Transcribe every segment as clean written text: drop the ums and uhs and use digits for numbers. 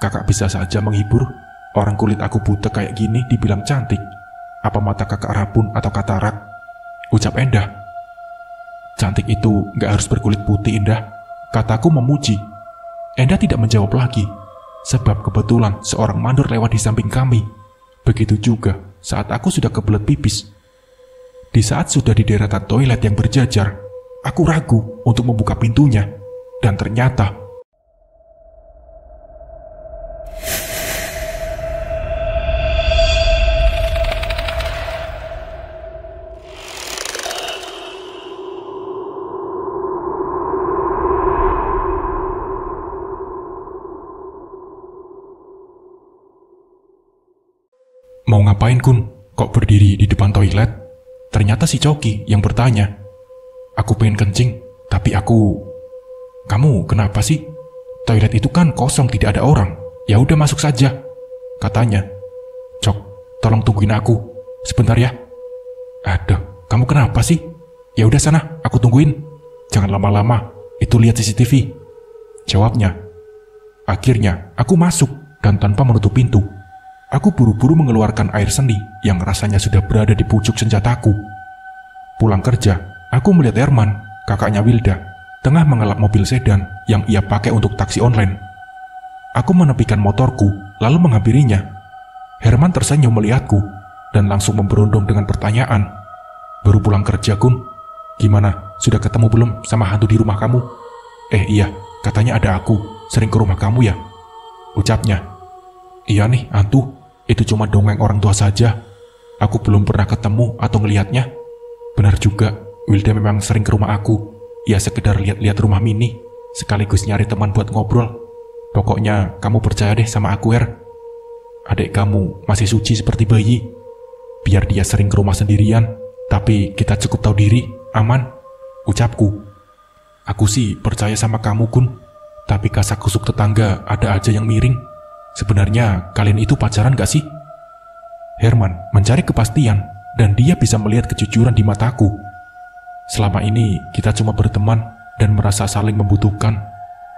Kakak bisa saja menghibur. Orang kulit aku buta kayak gini dibilang cantik. Apa mata kakak rabun atau katarak? Ucap Endah. Cantik itu gak harus berkulit putih, Endah, kataku memuji. Endah tidak menjawab lagi, sebab kebetulan seorang mandor lewat di samping kami. Begitu juga saat aku sudah kebelet pipis. Di saat sudah di deretan toilet yang berjajar, aku ragu untuk membuka pintunya. Dan ternyata "Mau ngapain, Kun? Kok berdiri di depan toilet?" Ternyata si Coki yang bertanya. "Aku pengen kencing, tapi Kamu kenapa sih? Toilet itu kan kosong, tidak ada orang. Ya udah masuk saja," katanya. "Cok, tolong tungguin aku sebentar ya." "Aduh, kamu kenapa sih? Ya udah sana, aku tungguin. Jangan lama-lama, itu lihat CCTV," jawabnya. Akhirnya aku masuk dan tanpa menutup pintu. Aku buru-buru mengeluarkan air seni yang rasanya sudah berada di pucuk senjataku. Pulang kerja, aku melihat Herman, kakaknya Wilda, tengah mengelap mobil sedan yang ia pakai untuk taksi online. Aku menepikan motorku, lalu menghampirinya. Herman tersenyum melihatku dan langsung memberondong dengan pertanyaan. "Baru pulang kerja, Kun? Gimana, sudah ketemu belum sama hantu di rumah kamu?" Iya, katanya ada aku, sering ke rumah kamu ya?" ucapnya. "Iya nih, hantu. Itu cuma dongeng orang tua saja. Aku belum pernah ketemu atau ngelihatnya." "Benar juga, Wilda memang sering ke rumah aku. Ya sekedar lihat-lihat rumah mini, sekaligus nyari teman buat ngobrol. Pokoknya kamu percaya deh sama aku, Her. Adik kamu masih suci seperti bayi. Biar dia sering ke rumah sendirian, tapi kita cukup tahu diri, aman," ucapku. "Aku sih percaya sama kamu, Kun. Tapi kasak kusuk tetangga ada aja yang miring. Sebenarnya kalian itu pacaran gak sih?" Herman mencari kepastian dan dia bisa melihat kejujuran di mataku. "Selama ini kita cuma berteman dan merasa saling membutuhkan.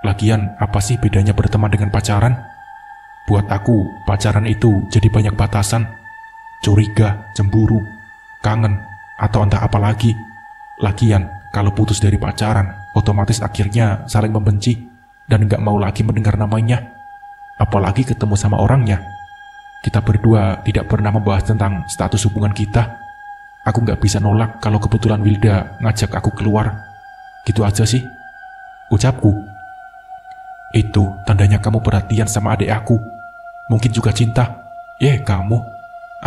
Lagian apa sih bedanya berteman dengan pacaran? Buat aku, pacaran itu jadi banyak batasan. Curiga, cemburu, kangen, atau entah apa lagi. Lagian kalau putus dari pacaran, otomatis akhirnya saling membenci dan gak mau lagi mendengar namanya. Apalagi ketemu sama orangnya. Kita berdua tidak pernah membahas tentang status hubungan kita. Aku gak bisa nolak kalau kebetulan Wilda ngajak aku keluar. Gitu aja sih," ucapku. "Itu tandanya kamu perhatian sama adik aku. Mungkin juga cinta. Kamu.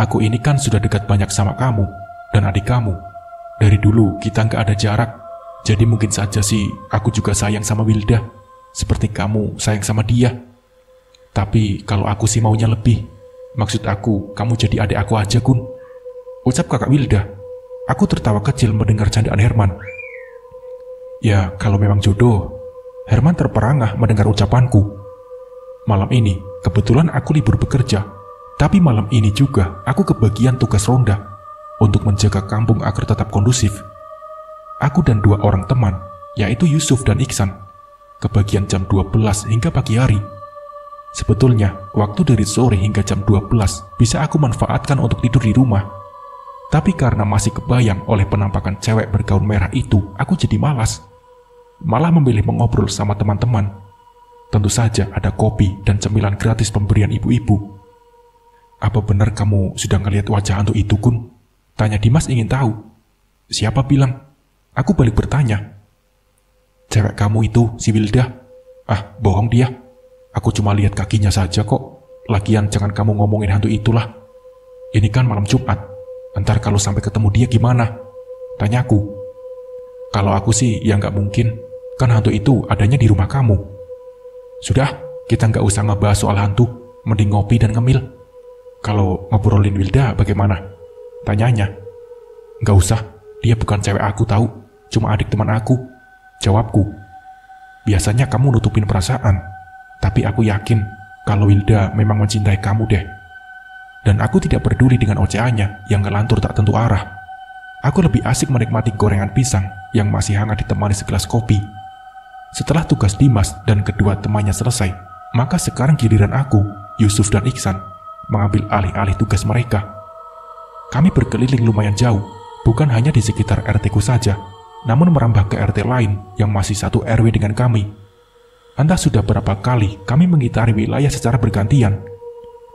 Aku ini kan sudah dekat banyak sama kamu dan adik kamu. Dari dulu kita gak ada jarak. Jadi mungkin saja sih aku juga sayang sama Wilda, seperti kamu sayang sama dia. Tapi kalau aku sih maunya lebih. Maksud aku, kamu jadi adik aku aja, Kun," ucap kakak Wilda. Aku tertawa kecil mendengar candaan Herman. Ya, kalau memang jodoh. Herman terperangah mendengar ucapanku. Malam ini, kebetulan aku libur bekerja. Tapi malam ini juga aku kebagian tugas ronda untuk menjaga kampung agar tetap kondusif. Aku dan 2 orang teman, yaitu Yusuf dan Iksan, kebagian jam 12 hingga pagi hari. Sebetulnya, waktu dari sore hingga jam 12 bisa aku manfaatkan untuk tidur di rumah. Tapi karena masih kebayang oleh penampakan cewek bergaun merah itu, aku jadi malas. Malah memilih mengobrol sama teman-teman. Tentu saja ada kopi dan cemilan gratis pemberian ibu-ibu. "Apa benar kamu sudah ngelihat wajah hantu itu, Kun?" tanya Dimas ingin tahu. "Siapa bilang?" Aku balik bertanya. "Cewek kamu itu, si Wilda." "Ah, bohong dia. Aku cuma lihat kakinya saja kok. Lagian jangan kamu ngomongin hantu itulah. Ini kan malam Jumat. Entar kalau sampai ketemu dia gimana?" tanyaku. "Kalau aku sih ya nggak mungkin. Kan hantu itu adanya di rumah kamu." "Sudah, kita nggak usah ngebahas soal hantu. Mending ngopi dan ngemil." "Kalau ngobrolin Wilda bagaimana?" tanyanya. "Nggak usah, dia bukan cewek aku tahu. Cuma adik teman aku," jawabku. "Biasanya kamu nutupin perasaan. Tapi aku yakin kalau Wilda memang mencintai kamu deh." Dan aku tidak peduli dengan ocehannya yang ngelantur tak tentu arah. Aku lebih asik menikmati gorengan pisang yang masih hangat ditemani segelas kopi. Setelah tugas Dimas dan kedua temannya selesai, Maka sekarang giliran aku, Yusuf dan Iksan mengambil alih-alih tugas mereka. Kami berkeliling lumayan jauh, bukan hanya di sekitar RT ku saja, namun merambah ke RT lain yang masih satu RW dengan kami. Entah sudah berapa kali kami mengitari wilayah secara bergantian,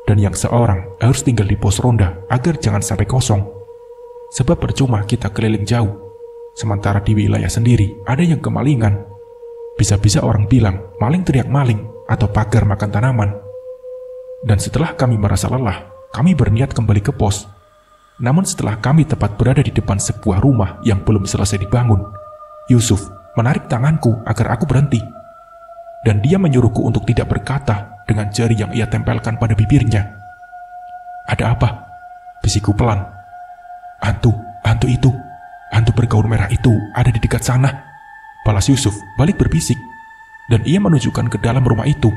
dan yang seorang harus tinggal di pos ronda agar jangan sampai kosong. Sebab percuma kita keliling jauh, sementara di wilayah sendiri ada yang kemalingan. Bisa-bisa orang bilang maling teriak maling atau pagar makan tanaman. Dan setelah kami merasa lelah, kami berniat kembali ke pos. Namun setelah kami tepat berada di depan sebuah rumah yang belum selesai dibangun, Yusuf menarik tanganku agar aku berhenti. Dan dia menyuruhku untuk tidak berkata dengan jari yang ia tempelkan pada bibirnya. "Ada apa?" bisikku pelan. Hantu itu, hantu bergaun merah itu ada di dekat sana," balas Yusuf balik berbisik. Dan ia menunjukkan ke dalam rumah itu.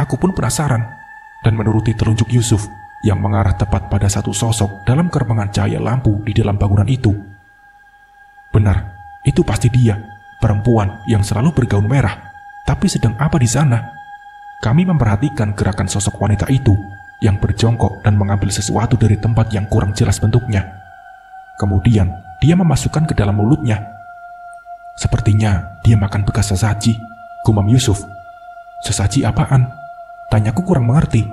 Aku pun penasaran dan menuruti telunjuk Yusuf yang mengarah tepat pada satu sosok dalam kermengan cahaya lampu di dalam bangunan itu. Benar, itu pasti dia, perempuan yang selalu bergaun merah. Tapi sedang apa di sana? Kami memperhatikan gerakan sosok wanita itu yang berjongkok dan mengambil sesuatu dari tempat yang kurang jelas bentuknya. Kemudian dia memasukkan ke dalam mulutnya. "Sepertinya dia makan bekas sesaji," gumam Yusuf. "Sesaji apaan?" tanyaku kurang mengerti.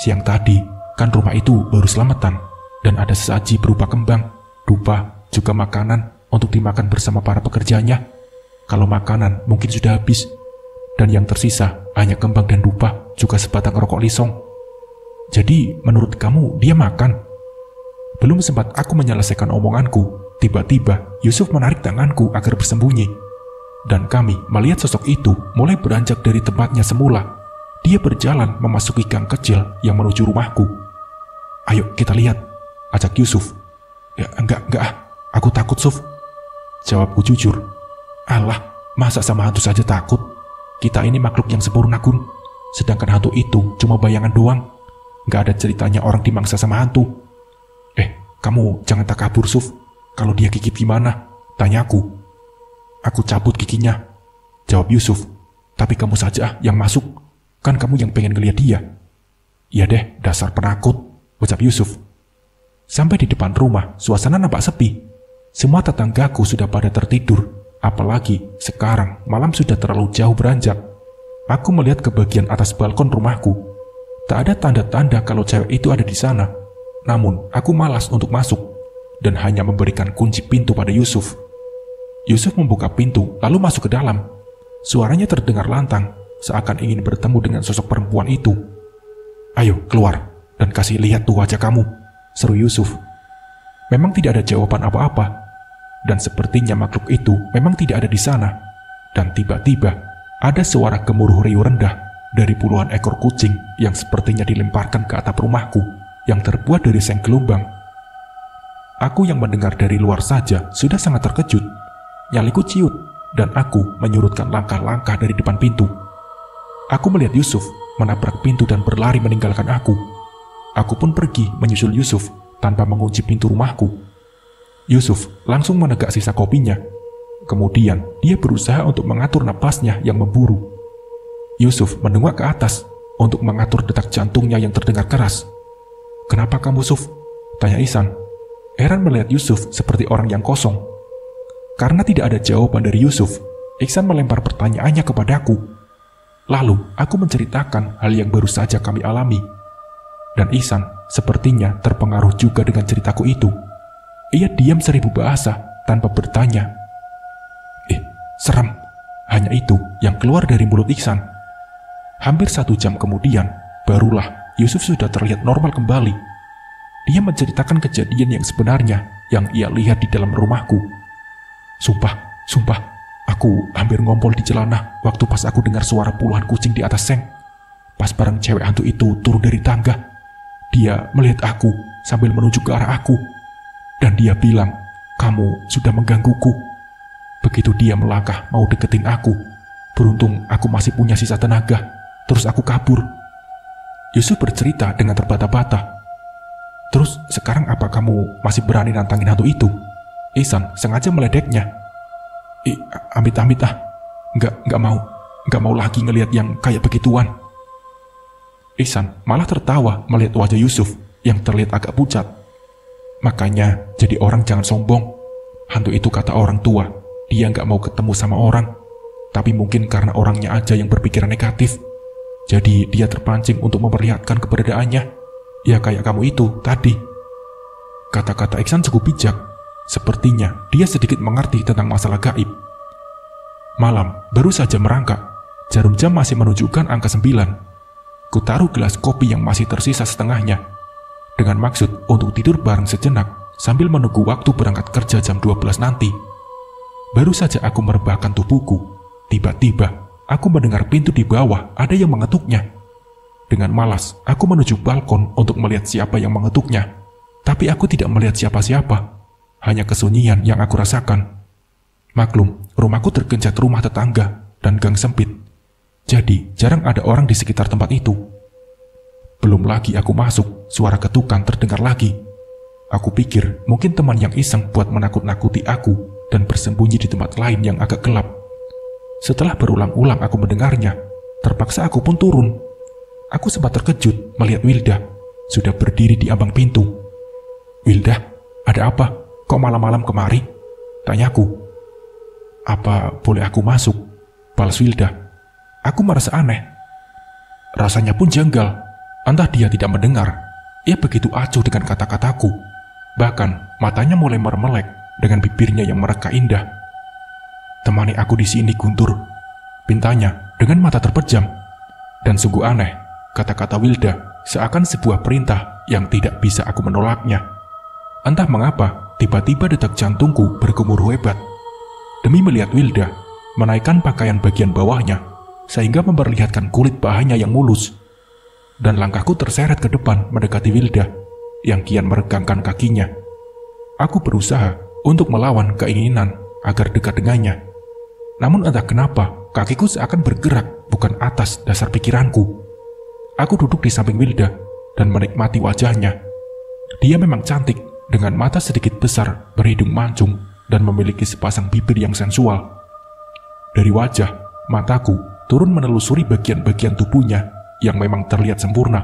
"Siang tadi, kan rumah itu baru selamatan, dan ada sesaji berupa kembang, dupa, juga makanan untuk dimakan bersama para pekerjanya. Kalau makanan mungkin sudah habis, dan yang tersisa hanya kembang dan dupa, juga sebatang rokok lisong. Jadi, menurut kamu dia makan?" Belum sempat aku menyelesaikan omonganku, tiba-tiba Yusuf menarik tanganku agar bersembunyi. Dan kami melihat sosok itu mulai beranjak dari tempatnya semula. Dia berjalan memasuki gang kecil yang menuju rumahku. "Ayo kita lihat," ajak Yusuf. "Ya, enggak, aku takut, Suf," jawabku jujur. "Alah, masa sama hantu saja takut? Kita ini makhluk yang sempurna, Gun. Sedangkan hantu itu cuma bayangan doang. Gak ada ceritanya orang dimangsa sama hantu." "Kamu jangan takabur, Suf. Kalau dia gigit gimana?" tanyaku. "Aku cabut giginya," jawab Yusuf. "Tapi kamu saja yang masuk. Kan kamu yang pengen ngeliat dia." "Iya deh, dasar penakut," ucap Yusuf. Sampai di depan rumah, suasana nampak sepi. Semua tetanggaku sudah pada tertidur. Apalagi sekarang malam sudah terlalu jauh beranjak. Aku melihat ke bagian atas balkon rumahku. Tak ada tanda-tanda kalau cewek itu ada di sana. Namun aku malas untuk masuk dan hanya memberikan kunci pintu pada Yusuf. Yusuf membuka pintu lalu masuk ke dalam. Suaranya terdengar lantang, seakan ingin bertemu dengan sosok perempuan itu. "Ayo keluar dan kasih lihat tuh wajah kamu," seru Yusuf. Memang tidak ada jawaban apa-apa, dan sepertinya makhluk itu memang tidak ada di sana. Dan tiba-tiba ada suara gemuruh riuh rendah dari puluhan ekor kucing yang sepertinya dilemparkan ke atap rumahku yang terbuat dari seng gelombang. Aku yang mendengar dari luar saja sudah sangat terkejut. Nyaliku ciut dan aku menyurutkan langkah-langkah dari depan pintu. Aku melihat Yusuf menabrak pintu dan berlari meninggalkan aku. Aku pun pergi menyusul Yusuf tanpa mengunci pintu rumahku. Yusuf langsung menegak sisa kopinya. Kemudian dia berusaha untuk mengatur napasnya yang memburu. Yusuf menengok ke atas untuk mengatur detak jantungnya yang terdengar keras. "Kenapa kamu, Suf?" tanya Ihsan. Heran melihat Yusuf seperti orang yang kosong. Karena tidak ada jawaban dari Yusuf, Ihsan melempar pertanyaannya kepadaku. Lalu aku menceritakan hal yang baru saja kami alami. Dan Ihsan sepertinya terpengaruh juga dengan ceritaku itu. Ia diam 1000 bahasa tanpa bertanya. Serem. Hanya itu yang keluar dari mulut Ihsan. Hampir 1 jam kemudian, barulah Yusuf sudah terlihat normal kembali. Dia menceritakan kejadian yang sebenarnya yang ia lihat di dalam rumahku. Sumpah, aku hampir ngompol di celana waktu pas aku dengar suara puluhan kucing di atas seng. Pas bareng cewek hantu itu turun dari tangga, dia melihat aku sambil menuju ke arah aku. Dan dia bilang, "Kamu sudah menggangguku." Begitu dia melangkah mau deketin aku, beruntung aku masih punya sisa tenaga, terus aku kabur. Yusuf bercerita dengan terbata-bata. "Terus sekarang apa kamu masih berani nantangin hantu itu?" Ihsan sengaja meledeknya. Amit-amit Enggak mau. Gak mau lagi ngelihat yang kayak begituan. Ihsan malah tertawa melihat wajah Yusuf yang terlihat agak pucat. Makanya jadi orang jangan sombong. Hantu itu kata orang tua, dia gak mau ketemu sama orang. Tapi mungkin karena orangnya aja yang berpikiran negatif. Jadi dia terpancing untuk memperlihatkan keberadaannya. Ya kayak kamu itu tadi. Kata-kata Ihsan cukup bijak. Sepertinya dia sedikit mengerti tentang masalah gaib. Malam baru saja merangkak. Jarum jam masih menunjukkan angka 9. Kutaruh gelas kopi yang masih tersisa setengahnya, dengan maksud untuk tidur bareng sejenak sambil menunggu waktu berangkat kerja jam 12 nanti. Baru saja aku merebahkan tubuhku, tiba-tiba aku mendengar pintu di bawah ada yang mengetuknya. Dengan malas, aku menuju balkon untuk melihat siapa yang mengetuknya. Tapi aku tidak melihat siapa-siapa, hanya kesunyian yang aku rasakan. Maklum, rumahku tergencat rumah tetangga dan gang sempit. Jadi, jarang ada orang di sekitar tempat itu. Belum lagi aku masuk, suara ketukan terdengar lagi. Aku pikir mungkin teman yang iseng buat menakut-nakuti aku dan bersembunyi di tempat lain yang agak gelap. Setelah berulang-ulang aku mendengarnya, terpaksa aku pun turun. Aku sempat terkejut melihat Wilda sudah berdiri di ambang pintu. "Wilda, ada apa? Kok malam-malam kemari?" tanyaku. "Apa boleh aku masuk?" balas Wilda. Aku merasa aneh. Rasanya pun janggal. Entah dia tidak mendengar. Ia begitu acuh dengan kata-kataku. Bahkan matanya mulai mermelek dengan bibirnya yang mereka indah. "Temani aku di sini, Guntur," pintanya dengan mata terpejam. Dan sungguh aneh, kata-kata Wilda seakan sebuah perintah yang tidak bisa aku menolaknya. Entah mengapa, tiba-tiba detak jantungku bergemuruh hebat. Demi melihat Wilda menaikkan pakaian bagian bawahnya, sehingga memperlihatkan kulit pahanya yang mulus. Dan langkahku terseret ke depan mendekati Wilda yang kian meregangkan kakinya. Aku berusaha untuk melawan keinginan agar dekat dengannya. Namun entah kenapa kakiku seakan bergerak bukan atas dasar pikiranku. Aku duduk di samping Wilda dan menikmati wajahnya. Dia memang cantik dengan mata sedikit besar berhidung mancung dan memiliki sepasang bibir yang sensual. Dari wajah, mataku turun menelusuri bagian-bagian tubuhnya yang memang terlihat sempurna.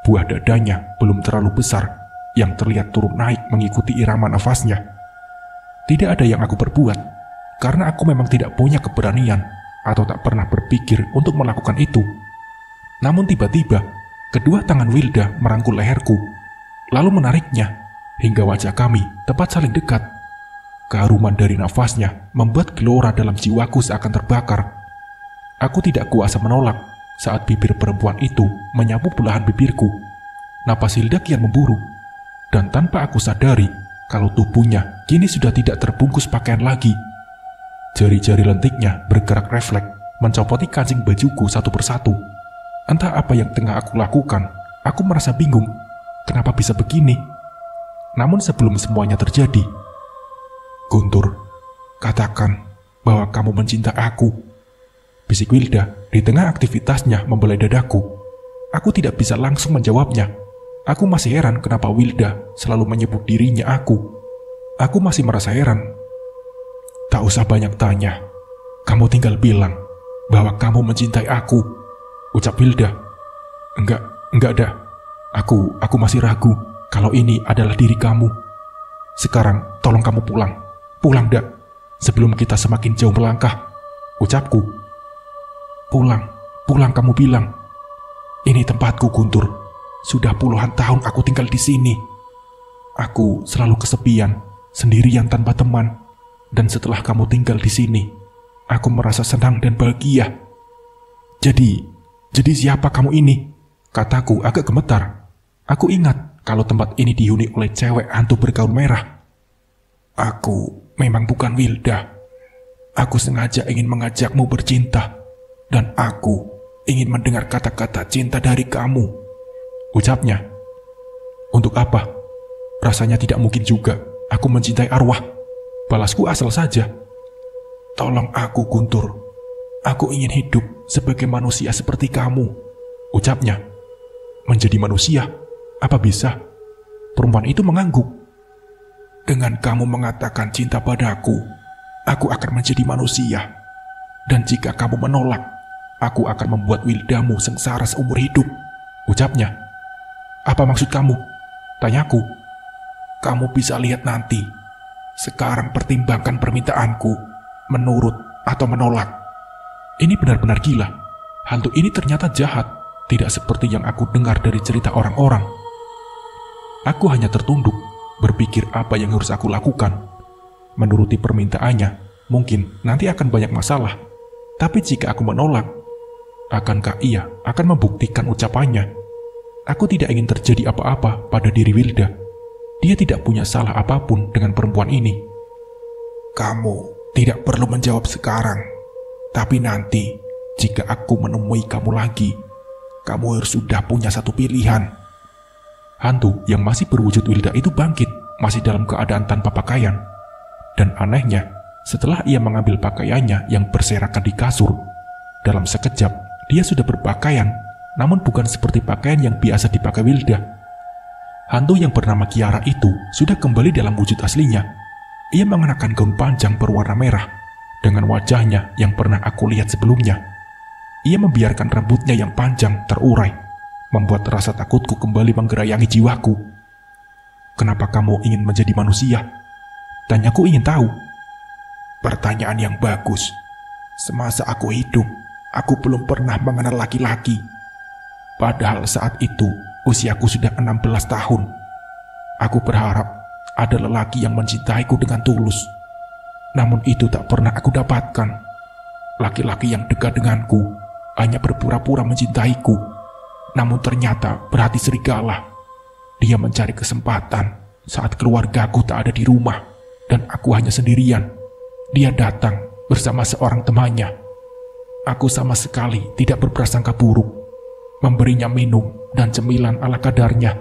Buah dadanya belum terlalu besar, yang terlihat turun naik mengikuti irama nafasnya. Tidak ada yang aku perbuat, karena aku memang tidak punya keberanian atau tak pernah berpikir untuk melakukan itu. Namun tiba-tiba, kedua tangan Wilda merangkul leherku, lalu menariknya, hingga wajah kami tepat saling dekat. Keharuman dari nafasnya membuat gelora dalam jiwaku seakan terbakar. Aku tidak kuasa menolak saat bibir perempuan itu menyapu belahan bibirku. Napas Hilda kian memburu, dan tanpa aku sadari kalau tubuhnya kini sudah tidak terbungkus pakaian lagi. Jari-jari lentiknya bergerak refleks mencopoti kancing bajuku satu persatu. Entah apa yang tengah aku lakukan, aku merasa bingung. Kenapa bisa begini? Namun sebelum semuanya terjadi, "Guntur, katakan bahwa kamu mencintai aku," bisik Wilda di tengah aktivitasnya membelai dadaku. Aku tidak bisa langsung menjawabnya. Aku masih heran kenapa Wilda selalu menyebut dirinya aku. Aku masih merasa heran. "Tak usah banyak tanya. Kamu tinggal bilang bahwa kamu mencintai aku," ucap Wilda. Enggak dah. Aku masih ragu kalau ini adalah diri kamu. Sekarang tolong kamu pulang. Pulang, dak. Sebelum kita semakin jauh melangkah," ucapku. Pulang kamu bilang. "Ini tempatku, Guntur. Sudah puluhan tahun aku tinggal di sini. Aku selalu kesepian, sendirian tanpa teman. Dan setelah kamu tinggal di sini, aku merasa senang dan bahagia." Jadi siapa kamu ini?" kataku agak gemetar. Aku ingat kalau tempat ini dihuni oleh cewek hantu bergaun merah. "Aku memang bukan Wilda. Aku sengaja ingin mengajakmu bercinta. Dan aku ingin mendengar kata-kata cinta dari kamu," ucapnya. "Untuk apa? Rasanya tidak mungkin juga aku mencintai arwah," balasku asal saja. "Tolong aku, Guntur. Aku ingin hidup sebagai manusia seperti kamu," ucapnya. "Menjadi manusia? Apa bisa?" Perempuan itu mengangguk. "Dengan kamu mengatakan cinta padaku, aku akan menjadi manusia. Dan jika kamu menolak, aku akan membuat Wildamu sengsara seumur hidup, ucapnya. Apa maksud kamu? Tanyaku. Kamu bisa lihat nanti. Sekarang pertimbangkan permintaanku, menurut atau menolak. Ini benar-benar gila. Hantu ini ternyata jahat, tidak seperti yang aku dengar dari cerita orang-orang. Aku hanya tertunduk, berpikir apa yang harus aku lakukan. Menuruti permintaannya, mungkin nanti akan banyak masalah. Tapi jika aku menolak, akankah ia akan membuktikan ucapannya? Aku tidak ingin terjadi apa-apa pada diri Wilda. Dia tidak punya salah apapun dengan perempuan ini. Kamu tidak perlu menjawab sekarang. Tapi nanti, jika aku menemui kamu lagi, kamu harus sudah punya satu pilihan. Hantu yang masih berwujud Wilda itu bangkit, masih dalam keadaan tanpa pakaian. Dan anehnya, setelah ia mengambil pakaiannya yang berserakan di kasur, dalam sekejap dia sudah berpakaian, namun bukan seperti pakaian yang biasa dipakai Wilda. Hantu yang bernama Kiara itu sudah kembali dalam wujud aslinya. Ia mengenakan gaun panjang berwarna merah, dengan wajahnya yang pernah aku lihat sebelumnya. Ia membiarkan rambutnya yang panjang terurai, membuat rasa takutku kembali menggerayangi jiwaku. Kenapa kamu ingin menjadi manusia? Tanyaku ingin tahu. Pertanyaan yang bagus. Semasa aku hidup, aku belum pernah mengenal laki-laki. Padahal saat itu, usiaku sudah 16 tahun. Aku berharap ada lelaki yang mencintaiku dengan tulus. Namun itu tak pernah aku dapatkan. Laki-laki yang dekat denganku hanya berpura-pura mencintaiku. Namun ternyata berhati serigala. Dia mencari kesempatan saat keluargaku tak ada di rumah dan aku hanya sendirian. Dia datang bersama seorang temannya. Aku sama sekali tidak berprasangka buruk. Memberinya minum dan cemilan ala kadarnya.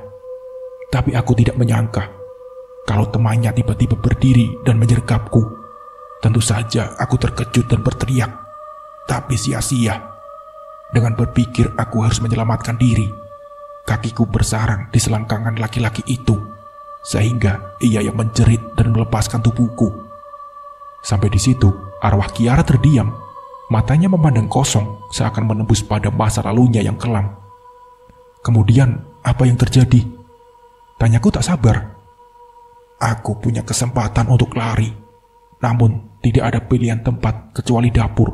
Tapi aku tidak menyangka kalau temannya tiba-tiba berdiri dan menyergapku. Tentu saja aku terkejut dan berteriak. Tapi sia-sia. Dengan berpikir aku harus menyelamatkan diri, kakiku bersarang di selangkangan laki-laki itu, sehingga ia yang menjerit dan melepaskan tubuhku. Sampai di situ, arwah Kiara terdiam. Matanya memandang kosong, seakan menembus pada masa lalunya yang kelam. Kemudian, apa yang terjadi? Tanyaku tak sabar. Aku punya kesempatan untuk lari, namun tidak ada pilihan tempat kecuali dapur.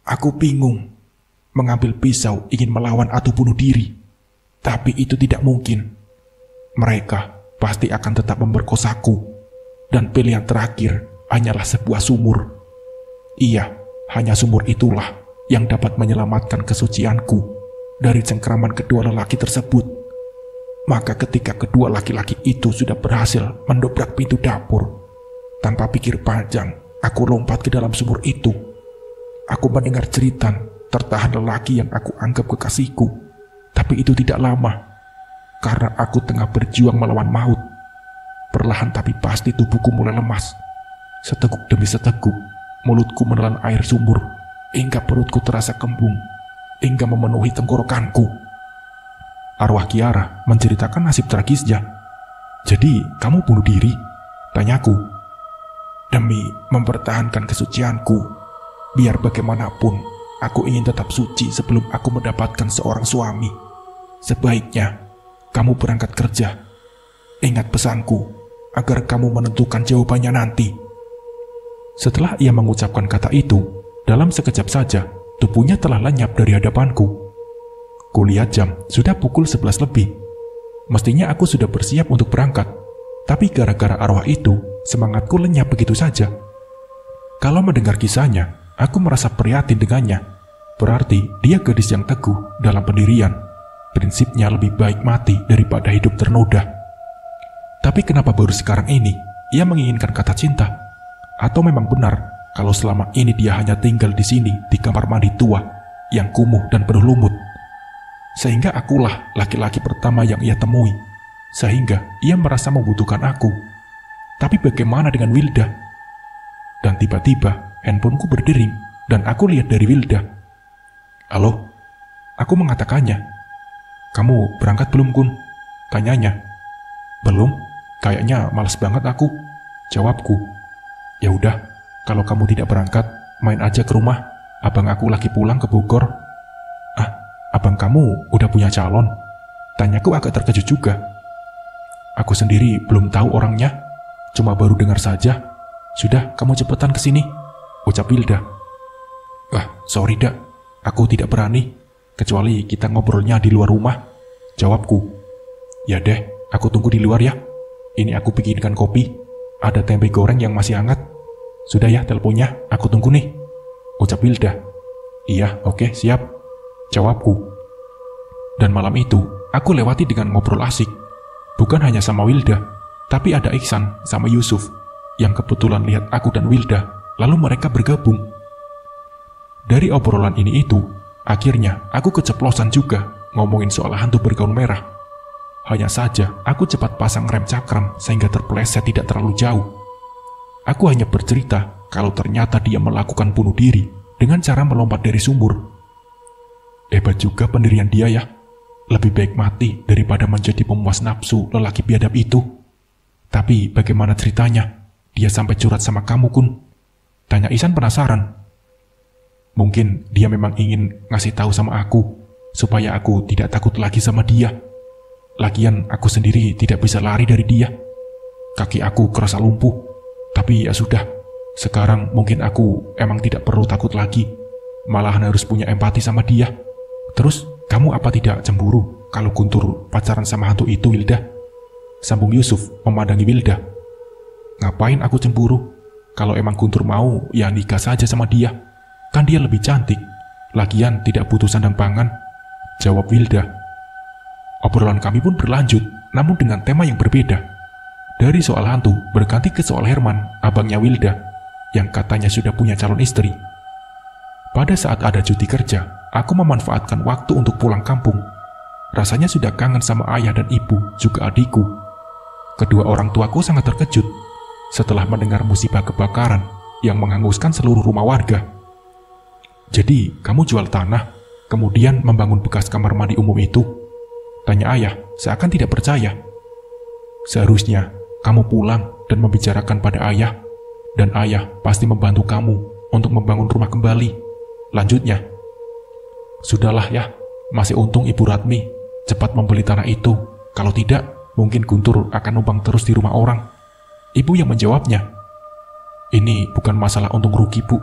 Aku bingung. Mengambil pisau ingin melawan atau bunuh diri. Tapi itu tidak mungkin. Mereka pasti akan tetap memperkosaku. Dan pilihan terakhir hanyalah sebuah sumur. Iya, hanya sumur itulah yang dapat menyelamatkan kesucianku dari cengkraman kedua lelaki tersebut. Maka ketika kedua laki-laki itu sudah berhasil mendobrak pintu dapur, tanpa pikir panjang, aku lompat ke dalam sumur itu. Aku mendengar jeritan tertahan lelaki yang aku anggap kekasihku. Tapi itu tidak lama, karena aku tengah berjuang melawan maut. Perlahan tapi pasti tubuhku mulai lemas. Seteguk demi seteguk, mulutku menelan air sumur, hingga perutku terasa kembung, hingga memenuhi tenggorokanku. Arwah Kiara menceritakan nasib tragisnya. Jadi, kamu bunuh diri? Tanyaku. Demi mempertahankan kesucianku, biar bagaimanapun, aku ingin tetap suci sebelum aku mendapatkan seorang suami. Sebaiknya, kamu berangkat kerja. Ingat pesanku, agar kamu menentukan jawabannya nanti. Setelah ia mengucapkan kata itu, dalam sekejap saja, tubuhnya telah lenyap dari hadapanku. Kulihat jam, sudah pukul 11 lebih. Mestinya aku sudah bersiap untuk berangkat. Tapi gara-gara arwah itu, semangatku lenyap begitu saja. Kalau mendengar kisahnya, aku merasa prihatin dengannya. Berarti dia gadis yang teguh dalam pendirian. Prinsipnya lebih baik mati daripada hidup ternoda. Tapi kenapa baru sekarang ini ia menginginkan kata cinta? Atau memang benar kalau selama ini dia hanya tinggal di sini di kamar mandi tua yang kumuh dan penuh lumut? Sehingga akulah laki-laki pertama yang ia temui. Sehingga ia merasa membutuhkan aku. Tapi bagaimana dengan Wilda? Dan tiba-tiba handphoneku berdering dan aku lihat dari Wilda. Halo? Aku mengatakannya. Kamu berangkat belum, Kun? Tanyanya. Belum, kayaknya malas banget aku. Jawabku. Ya udah, kalau kamu tidak berangkat, main aja ke rumah. abang aku lagi pulang ke Bogor. Ah, abang kamu udah punya calon? Tanyaku agak terkejut juga. Aku sendiri belum tahu orangnya, cuma baru dengar saja. Sudah, kamu cepetan kesini, ucap Wilda. Wah, sorry dak, aku tidak berani, kecuali kita ngobrolnya di luar rumah, jawabku. Ya deh, aku tunggu di luar ya. Ini aku bikinkan kopi, ada tempe goreng yang masih hangat. Sudah ya teleponnya, aku tunggu nih, ucap Wilda. Iya, oke, siap, jawabku. Dan malam itu, aku lewati dengan ngobrol asik. Bukan hanya sama Wilda, tapi ada Iksan sama Yusuf, yang kebetulan lihat aku dan Wilda, lalu mereka bergabung. Dari obrolan ini itu, akhirnya aku keceplosan juga ngomongin soal hantu bergaun merah. Hanya saja, aku cepat pasang rem cakram sehingga terpeleset tidak terlalu jauh. Aku hanya bercerita kalau ternyata dia melakukan bunuh diri dengan cara melompat dari sumur. Hebat juga pendirian dia ya. Lebih baik mati daripada menjadi pemuas nafsu lelaki biadab itu. Tapi bagaimana ceritanya? Dia sampai curhat sama kamu, Kun? Tanya Ihsan penasaran. Mungkin dia memang ingin ngasih tahu sama aku, supaya aku tidak takut lagi sama dia. Lagian aku sendiri tidak bisa lari dari dia. Kaki aku kerasa lumpuh. Tapi ya sudah, sekarang mungkin aku emang tidak perlu takut lagi. Malahan harus punya empati sama dia. Terus, kamu apa tidak cemburu kalau Guntur pacaran sama hantu itu, Wilda? Sambung Yusuf memandangi Wilda. Ngapain aku cemburu? Kalau emang Guntur mau, ya nikah saja sama dia. Kan dia lebih cantik. Lagian tidak butuh sandang pangan, jawab Wilda. Obrolan kami pun berlanjut, namun dengan tema yang berbeda. Dari soal hantu berganti ke soal Herman, abangnya Wilda, yang katanya sudah punya calon istri. Pada saat ada cuti kerja, aku memanfaatkan waktu untuk pulang kampung. Rasanya sudah kangen sama ayah dan ibu, juga adikku. Kedua orang tuaku sangat terkejut setelah mendengar musibah kebakaran yang menghanguskan seluruh rumah warga. Jadi, kamu jual tanah, kemudian membangun bekas kamar mandi umum itu? Tanya ayah, seakan tidak percaya. Seharusnya, kamu pulang dan membicarakan pada ayah, dan ayah pasti membantu kamu untuk membangun rumah kembali. Lanjutnya, sudahlah ya, masih untung Ibu Ratmi cepat membeli tanah itu. Kalau tidak, mungkin Guntur akan numpang terus di rumah orang. Ibu yang menjawabnya. Ini bukan masalah untung rugi, Bu.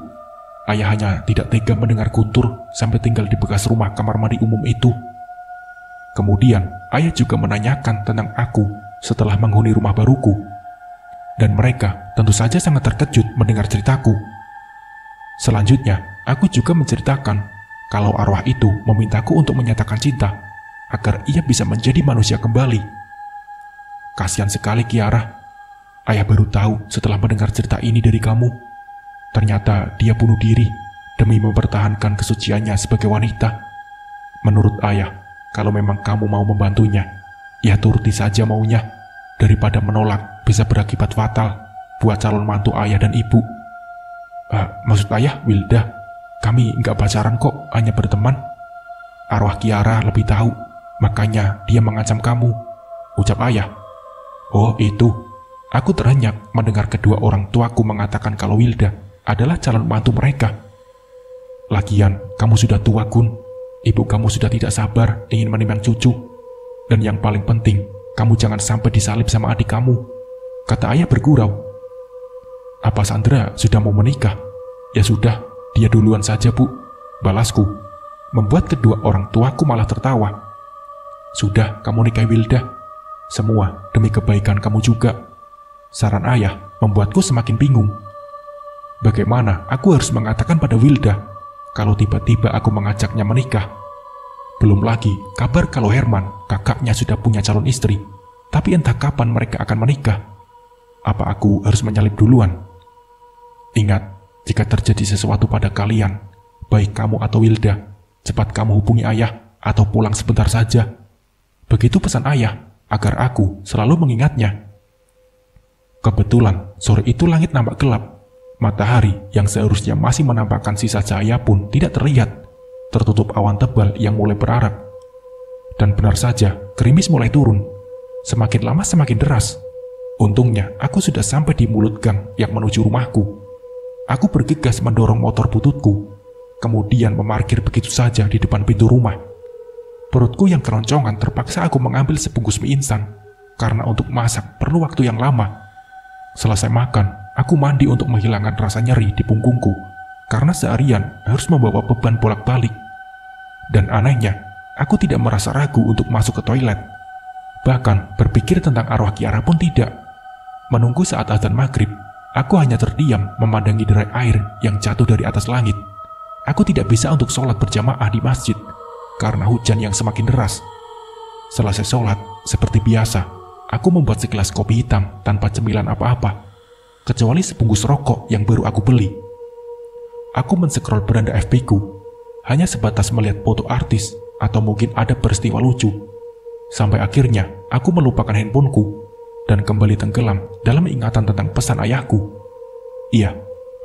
Ayah hanya tidak tega mendengar Guntur sampai tinggal di bekas rumah kamar mandi umum itu. Kemudian, ayah juga menanyakan tentang aku setelah menghuni rumah baruku. Dan mereka tentu saja sangat terkejut mendengar ceritaku. Selanjutnya, aku juga menceritakan kalau arwah itu memintaku untuk menyatakan cinta agar ia bisa menjadi manusia kembali. Kasihan sekali Kiara. Ayah baru tahu setelah mendengar cerita ini dari kamu. Ternyata dia bunuh diri demi mempertahankan kesuciannya sebagai wanita. Menurut ayah, kalau memang kamu mau membantunya, ya turuti saja maunya, daripada menolak bisa berakibat fatal buat calon mantu ayah dan ibu. Maksud ayah, Wilda, kami nggak pacaran kok, hanya berteman. Arwah Kiara lebih tahu, makanya dia mengancam kamu, ucap ayah. Oh itu, aku terenyah mendengar kedua orang tuaku mengatakan kalau Wilda adalah calon mantu mereka. Lagian, kamu sudah tua, Gun. Ibu kamu sudah tidak sabar ingin menimang cucu. Dan yang paling penting, kamu jangan sampai disalib sama adik kamu, kata ayah bergurau. Apa Sandra sudah mau menikah? Ya sudah, dia duluan saja, Bu, balasku. Membuat kedua orang tuaku malah tertawa. Sudah, kamu nikahi Wilda. Semua demi kebaikan kamu juga. Saran ayah membuatku semakin bingung. Bagaimana aku harus mengatakan pada Wilda kalau tiba-tiba aku mengajaknya menikah? Belum lagi kabar kalau Herman, kakaknya, sudah punya calon istri. Tapi entah kapan mereka akan menikah. Apa aku harus menyalip duluan? Ingat, jika terjadi sesuatu pada kalian, baik kamu atau Wilda, cepat kamu hubungi ayah atau pulang sebentar saja. Begitu pesan ayah, agar aku selalu mengingatnya. Kebetulan, sore itu langit nampak gelap. Matahari yang seharusnya masih menampakkan sisa cahaya pun tidak terlihat, tertutup awan tebal yang mulai berarak. Dan benar saja, gerimis mulai turun. Semakin lama semakin deras. Untungnya, aku sudah sampai di mulut gang yang menuju rumahku. Aku bergegas mendorong motor bututku. kemudian memarkir begitu saja di depan pintu rumah. Perutku yang keroncongan terpaksa aku mengambil sebungkus mie instan, karena untuk masak perlu waktu yang lama. Selesai makan, aku mandi untuk menghilangkan rasa nyeri di punggungku, karena seharian harus membawa beban bolak-balik. Dan anehnya, aku tidak merasa ragu untuk masuk ke toilet. Bahkan berpikir tentang arwah Kiara pun tidak. Menunggu saat azan maghrib, aku hanya terdiam memandangi derai air yang jatuh dari atas langit. Aku tidak bisa untuk sholat berjamaah di masjid karena hujan yang semakin deras. Selesai sholat, seperti biasa, aku membuat segelas kopi hitam tanpa cemilan apa-apa, kecuali sebungkus rokok yang baru aku beli. Aku mensekrol beranda FB ku, hanya sebatas melihat foto artis atau mungkin ada peristiwa lucu. Sampai akhirnya, aku melupakan handphoneku dan kembali tenggelam dalam ingatan tentang pesan ayahku. Iya,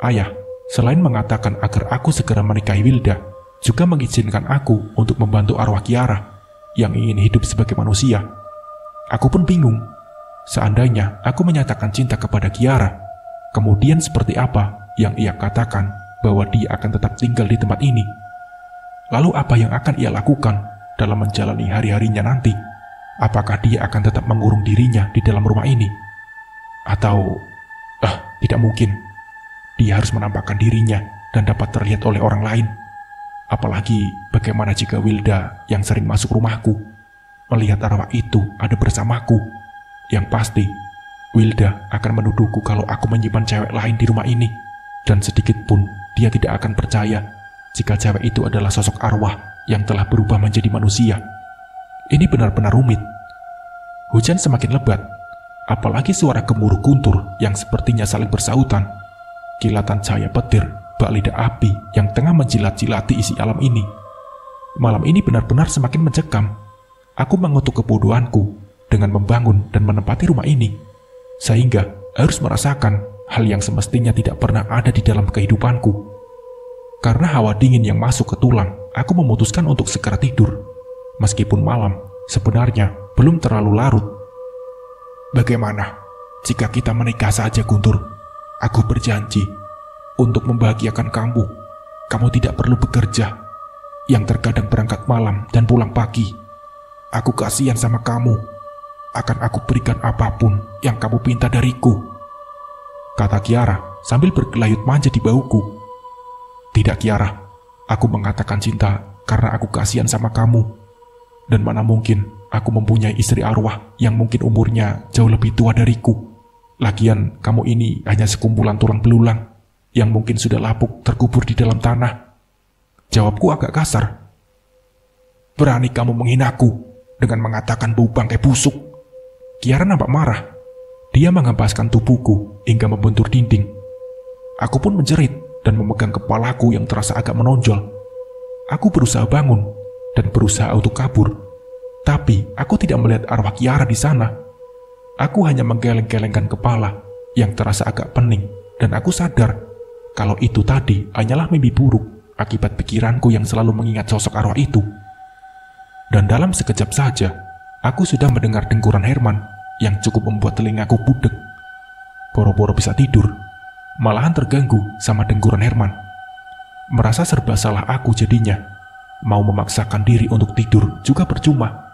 ayah, selain mengatakan agar aku segera menikahi Wilda, juga mengizinkan aku untuk membantu arwah Kiara yang ingin hidup sebagai manusia. Aku pun bingung, seandainya aku menyatakan cinta kepada Kiara, kemudian seperti apa yang ia katakan bahwa dia akan tetap tinggal di tempat ini? Lalu apa yang akan ia lakukan dalam menjalani hari-harinya nanti? Apakah dia akan tetap mengurung dirinya di dalam rumah ini? Atau, tidak mungkin. Dia harus menampakkan dirinya dan dapat terlihat oleh orang lain. Apalagi bagaimana jika Wilda yang sering masuk rumahku melihat arwah itu ada bersamaku? Yang pasti, Wilda akan menuduhku kalau aku menyimpan cewek lain di rumah ini. Dan sedikit pun dia tidak akan percaya jika cewek itu adalah sosok arwah yang telah berubah menjadi manusia. Ini benar-benar rumit. Hujan semakin lebat, apalagi suara gemuruh guntur yang sepertinya saling bersahutan. Kilatan cahaya petir bak lidah api yang tengah menjilat-jilati isi alam ini. Malam ini benar-benar semakin mencekam. Aku mengutuk kebodohanku dengan membangun dan menempati rumah ini, sehingga harus merasakan hal yang semestinya tidak pernah ada di dalam kehidupanku. Karena hawa dingin yang masuk ke tulang, aku memutuskan untuk segera tidur. Meskipun malam sebenarnya belum terlalu larut. Bagaimana jika kita menikah saja, Guntur? Aku berjanji untuk membahagiakan kamu. Kamu tidak perlu bekerja, yang terkadang berangkat malam dan pulang pagi. Aku kasihan sama kamu. Akan aku berikan apapun yang kamu pinta dariku, kata Kiara sambil bergelayut manja di bahuku. Tidak, Kiara, aku mengatakan cinta karena aku kasihan sama kamu. Dan mana mungkin aku mempunyai istri arwah yang mungkin umurnya jauh lebih tua dariku. Lagian kamu ini hanya sekumpulan tulang belulang yang mungkin sudah lapuk terkubur di dalam tanah. Jawabku agak kasar. Berani kamu menghinaku dengan mengatakan bau bangkai busuk. Kiara nampak marah. Dia menghempaskan tubuhku hingga membentur dinding. Aku pun menjerit dan memegang kepalaku yang terasa agak menonjol. Aku berusaha bangun dan berusaha untuk kabur. Tapi aku tidak melihat arwah Kiara di sana. Aku hanya menggeleng-gelengkan kepala yang terasa agak pening, dan aku sadar kalau itu tadi hanyalah mimpi buruk akibat pikiranku yang selalu mengingat sosok arwah itu. Dan dalam sekejap saja, aku sudah mendengar dengkuran Herman yang cukup membuat telingaku budek. Boro-boro bisa tidur, malahan terganggu sama dengkuran Herman. Merasa serba salah aku jadinya. Mau memaksakan diri untuk tidur juga percuma.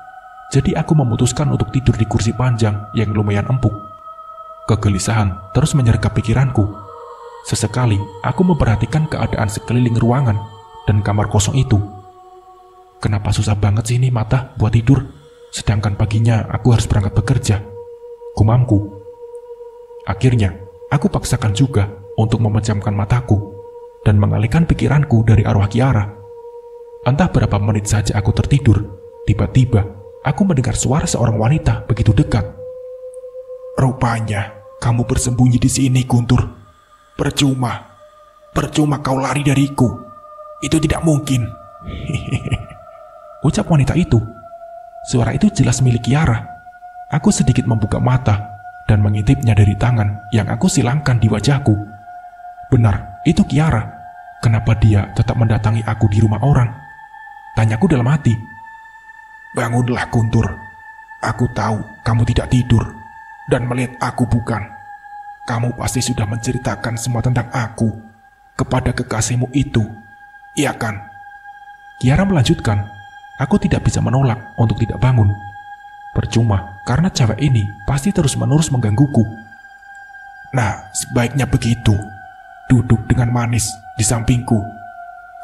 Jadi aku memutuskan untuk tidur di kursi panjang yang lumayan empuk. Kegelisahan terus menyergap pikiranku. Sesekali aku memperhatikan keadaan sekeliling ruangan dan kamar kosong itu. Kenapa susah banget sih ini mata buat tidur, sedangkan paginya aku harus berangkat bekerja, gumamku. Akhirnya aku paksakan juga untuk memejamkan mataku dan mengalihkan pikiranku dari arwah Kiara. Entah berapa menit saja aku tertidur, tiba-tiba aku mendengar suara seorang wanita begitu dekat. Rupanya kamu bersembunyi di sini, Guntur. Percuma kau lari dariku. Itu tidak mungkin. Ucap wanita itu. Suara itu jelas milik Kiara. Aku sedikit membuka mata dan mengintipnya dari tangan yang aku silangkan di wajahku. Benar, itu Kiara. Kenapa dia tetap mendatangi aku di rumah orang? Tanyaku dalam hati. Bangunlah, Guntur. Aku tahu kamu tidak tidur dan melihat aku bukan. Kamu pasti sudah menceritakan semua tentang aku kepada kekasihmu itu Iya kan? Kiara melanjutkan. Aku tidak bisa menolak untuk tidak bangun. Percuma, karena cewek ini pasti terus-menerus menggangguku. Nah, sebaiknya begitu. Duduk dengan manis di sampingku.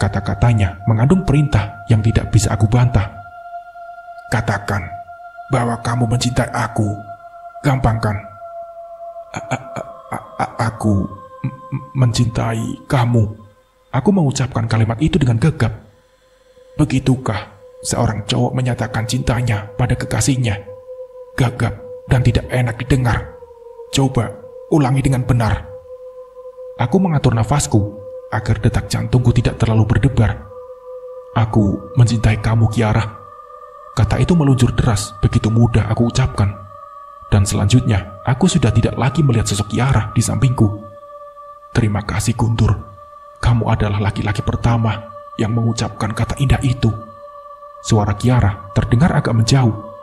Kata-katanya mengandung perintah yang tidak bisa aku bantah. Katakan bahwa kamu mencintai aku. Gampang kan? Aku mencintai kamu. Aku mengucapkan kalimat itu dengan gegap. Begitukah seorang cowok menyatakan cintanya pada kekasihnya? Gagap dan tidak enak didengar. Coba ulangi dengan benar. Aku mengatur nafasku agar detak jantungku tidak terlalu berdebar. Aku mencintai kamu, Kiara. Kata itu meluncur deras, begitu mudah aku ucapkan. Dan selanjutnya, aku sudah tidak lagi melihat sosok Kiara di sampingku. Terima kasih, Guntur. Kamu adalah laki-laki pertama yang mengucapkan kata indah itu. Suara Kiara terdengar agak menjauh.